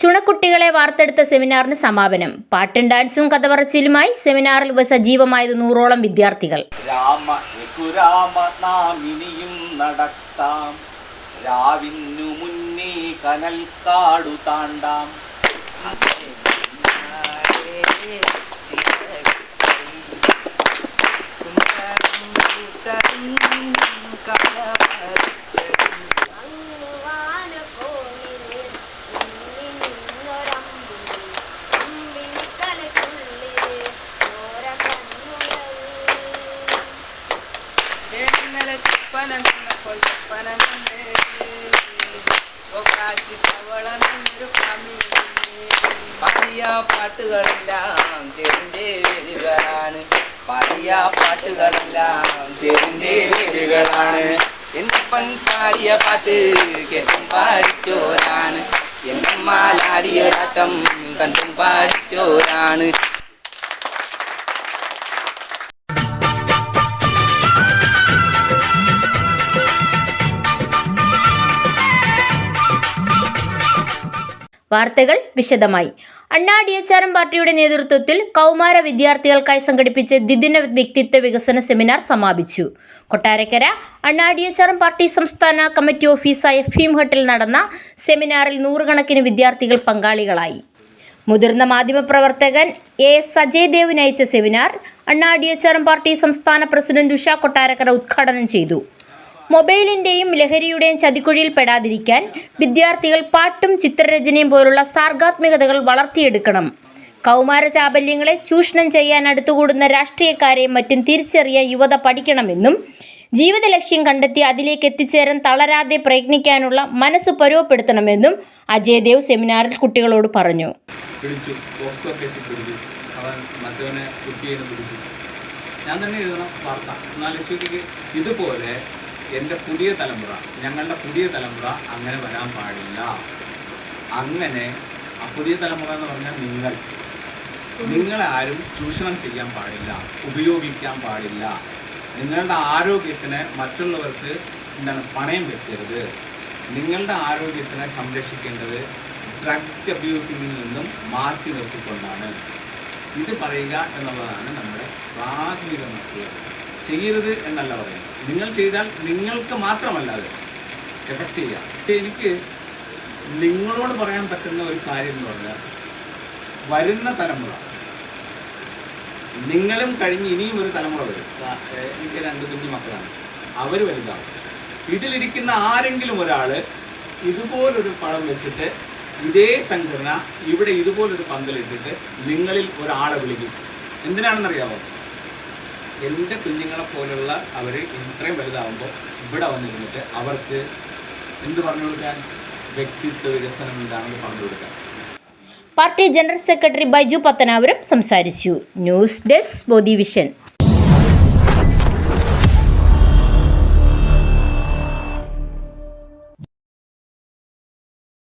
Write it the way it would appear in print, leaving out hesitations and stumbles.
ചുണക്കുട്ടികളെ വാർത്തെടുത്ത സെമിനാറിന് സമാപനം. പാട്ടും ഡാൻസും കഥപറച്ചിലുമായി സെമിനാറിൽ സജീവമായത് 100ഓളം വിദ്യാർത്ഥികൾ. നടത്താം, രാവിനു മുന്നേ കനൽ കാടു താണ്ടാം. പാട്ടുകളെല്ലാം ചേരിന്റെ വേരുകളാണ്, പാടിയ പാട്ടുകളെല്ലാം ചേരിന്റെ വേരുകളാണ്. എന്നപ്പൻ പാടിയ പാട്ട് കേട്ടും പാടിച്ചോരാണ്, എന്നമ്മാലാടിയ രാട്ടം കണ്ടും പാടിച്ചോരാണ്. വാർത്തകൾ വിശദമായി. അണ്ണാ DHRM പാർട്ടിയുടെ നേതൃത്വത്തിൽ കൗമാര വിദ്യാർത്ഥികൾക്കായി സംഘടിപ്പിച്ച ദ്വിദിന വ്യക്തിത്വ വികസന സെമിനാർ സമാപിച്ചു. കൊട്ടാരക്കര അണ്ണാ DHRM പാർട്ടി സംസ്ഥാന കമ്മിറ്റി ഓഫീസായ ഫീം ഹട്ടിൽ നടന്ന സെമിനാറിൽ 100 കണക്കിന് വിദ്യാർത്ഥികൾ പങ്കാളികളായി. മുതിർന്ന മാധ്യമപ്രവർത്തകൻ സജയ് ദേവ് നയിച്ച സെമിനാർ അണ്ണാ DHRM പാർട്ടി സംസ്ഥാന പ്രസിഡന്റ് ഉഷ കൊട്ടാരക്കര ഉദ്ഘാടനം ചെയ്തു. മൊബൈലിൻ്റെയും ലഹരിയുടെയും ചതിക്കുഴിയിൽ പെടാതിരിക്കാൻ വിദ്യാർത്ഥികൾ പാട്ടും ചിത്രരചനയും പോലുള്ള സർഗാത്മകതകൾ വളർത്തിയെടുക്കണം. കൗമാര ചാബല്യങ്ങളെ ചൂഷണം ചെയ്യാൻ അടുത്തുകൂടുന്ന രാഷ്ട്രീയക്കാരെയും മറ്റും തിരിച്ചറിയാൻ യുവത പഠിക്കണമെന്നും ജീവിത ലക്ഷ്യം കണ്ടെത്തി അതിലേക്ക് എത്തിച്ചേരാൻ തളരാതെ പ്രയത്നിക്കാനുള്ള മനസ്സ് പരുവപ്പെടുത്തണമെന്നും അജയ് ദേവ് സെമിനാറിൽ കുട്ടികളോട് പറഞ്ഞു. ഞാൻ തന്നെ എഴുതണം വാർത്ത. എന്നാലും ഇതുപോലെ എൻ്റെ പുതിയ തലമുറ, ഞങ്ങളുടെ പുതിയ തലമുറ അങ്ങനെ വരാൻ പാടില്ല. അങ്ങനെ ആ പുതിയ തലമുറ എന്ന് പറഞ്ഞാൽ നിങ്ങളെ ആരും ചൂഷണം ചെയ്യാൻ പാടില്ല, ഉപയോഗിക്കാൻ പാടില്ല. നിങ്ങളുടെ ആരോഗ്യത്തിന് മറ്റുള്ളവർക്ക് പണയം വെക്കരുത്. നിങ്ങളുടെ ആരോഗ്യത്തിനെ സംരക്ഷിക്കേണ്ടത് ഡ്രഗ് അബ്യൂസിങ്ങിൽ നിന്നും മാറ്റി നിർത്തിക്കൊണ്ടാണ്. ഇത് പറയുക എന്നുള്ളതാണ് നമ്മുടെ പ്രാഥമികമായ. ചെയ്യരുത് എന്നല്ല പറയുന്നത്. നിങ്ങൾ ചെയ്താൽ നിങ്ങൾക്ക് മാത്രമല്ല അത് എഫക്റ്റ് ചെയ്യാം. എനിക്ക് നിങ്ങളോട് പറയാൻ പറ്റുന്ന ഒരു കാര്യം എന്ന് പറഞ്ഞാൽ, വരുന്ന തലമുറ, നിങ്ങളും കഴിഞ്ഞ് ഇനിയും ഒരു തലമുറ വരും. എനിക്ക് 2 കുഞ്ഞു മക്കളാണ്, അവർ വലുതാവും. ഇതിലിരിക്കുന്ന ആരെങ്കിലും ഒരാൾ ഇതുപോലൊരു പടം വെച്ചിട്ട് ഇതേ സംഘടന ഇവിടെ ഇതുപോലൊരു പന്തലിട്ടിട്ട് നിങ്ങളിൽ ഒരാളെ വിളിക്കും. എന്തിനാണെന്നറിയാമോ? എൻ്റെ കുഞ്ഞുങ്ങളെ പോലുള്ള അവർ ഇത്രയും വലുതാവുമ്പോൾ ഇവിടെ വന്നിരുന്നിട്ട് അവർക്ക് എന്ത് പറഞ്ഞു കൊടുക്കാൻ? വ്യക്തിത്വ വികസനം എന്താണെന്ന് പറഞ്ഞു കൊടുക്കാൻ. Party general secretary Baiju Pathanapuram സംസാരിച്ചു. ന്യൂസ് ഡെസ്ക് ബോധി വിഷൻ.